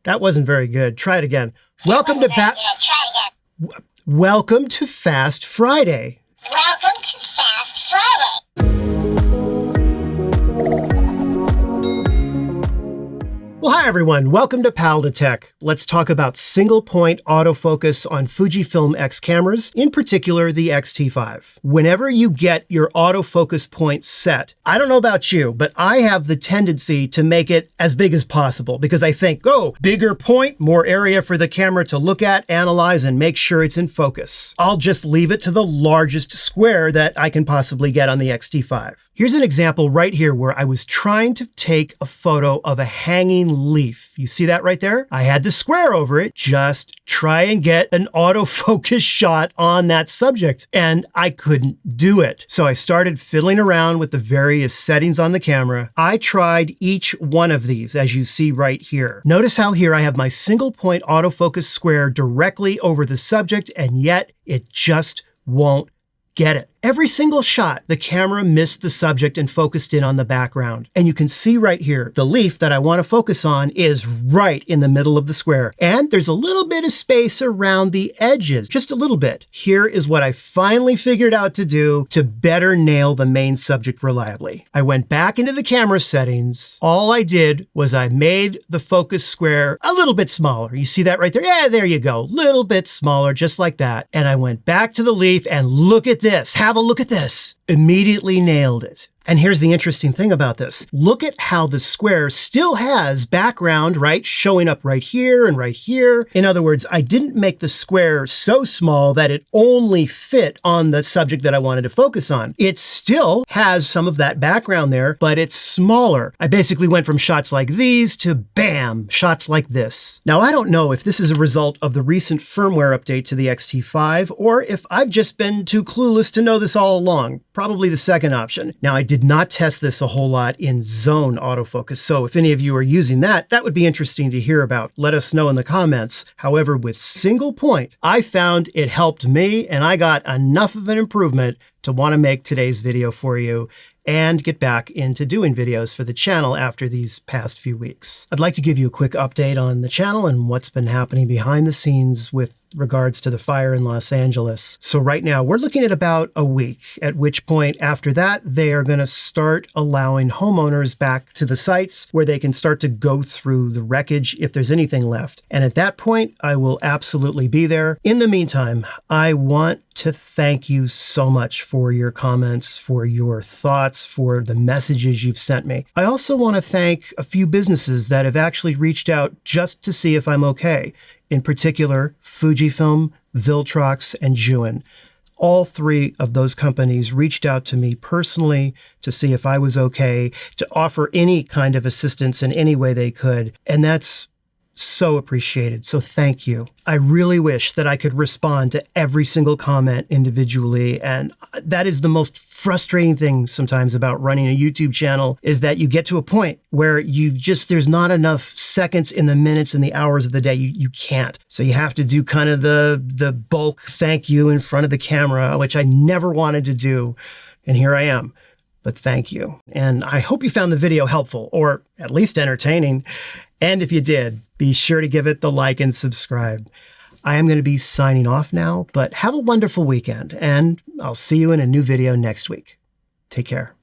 That wasn't very good. Try it again. Welcome to Welcome to Fast Friday. Welcome to Fast Friday. Well, hi everyone. Welcome to Pal to Tech. Let's talk about single point autofocus on Fujifilm X cameras, in particular the X-T5. Whenever you get your autofocus point set, I don't know about you, but I have the tendency to make it as big as possible because I think, oh, bigger point, more area for the camera to look at, analyze, and make sure it's in focus. I'll just leave it to the largest square that I can possibly get on the X-T5. Here's an example right here where I was trying to take a photo of a hanging leaf. You see that right there? I had the square over it, just try and get an autofocus shot on that subject, and I couldn't do it. So I started fiddling around with the various settings on the camera. I tried each one of these, as you see right here. Notice how here I have my single point autofocus square directly over the subject, and yet it just won't get it. Every single shot, the camera missed the subject and focused in on the background. And you can see right here, the leaf that I want to focus on is right in the middle of the square. And there's a little bit of space around the edges, just a little bit. Here is what I finally figured out to do to better nail the main subject reliably. I went back into the camera settings. All I did was I made the focus square a little bit smaller. You see that right there? Yeah, there you go. Little bit smaller, just like that. And I went back to the leaf and look at this. Have a look at this. Immediately nailed it. And here's the interesting thing about this. Look at how the square still has background, right? Showing up right here and right here. In other words, I didn't make the square so small that it only fit on the subject that I wanted to focus on. It still has some of that background there, but it's smaller. I basically went from shots like these to bam, shots like this. Now, I don't know if this is a result of the recent firmware update to the X-T5 or if I've just been too clueless to know this all along. Probably the second option. Now, I did not test this a whole lot in zone autofocus, so if any of you are using that, that would be interesting to hear about. Let us know in the comments. However, with single point, I found it helped me and I got enough of an improvement to want to make today's video for you and get back into doing videos for the channel after these past few weeks. I'd like to give you a quick update on the channel and what's been happening behind the scenes with regards to the fire in Los Angeles. So right now we're looking at about a week, at which point after that, they are going to start allowing homeowners back to the sites where they can start to go through the wreckage if there's anything left. And at that point, I will absolutely be there. In the meantime, I want to thank you so much for your comments, for your thoughts, for the messages you've sent me. I also want to thank a few businesses that have actually reached out just to see if I'm okay. In particular, Fujifilm, Viltrox, and Juin. All three of those companies reached out to me personally to see if I was okay, to offer any kind of assistance in any way they could. And that's so appreciated. So thank you. I really wish that I could respond to every single comment individually. And that is the most frustrating thing sometimes about running a YouTube channel is that you get to a point where there's not enough seconds in the minutes and the hours of the day. You can't. So you have to do kind of the bulk thank you in front of the camera, which I never wanted to do. And here I am. But thank you. And I hope you found the video helpful or at least entertaining. And if you did, be sure to give it the like and subscribe. I am going to be signing off now, but have a wonderful weekend, and I'll see you in a new video next week. Take care.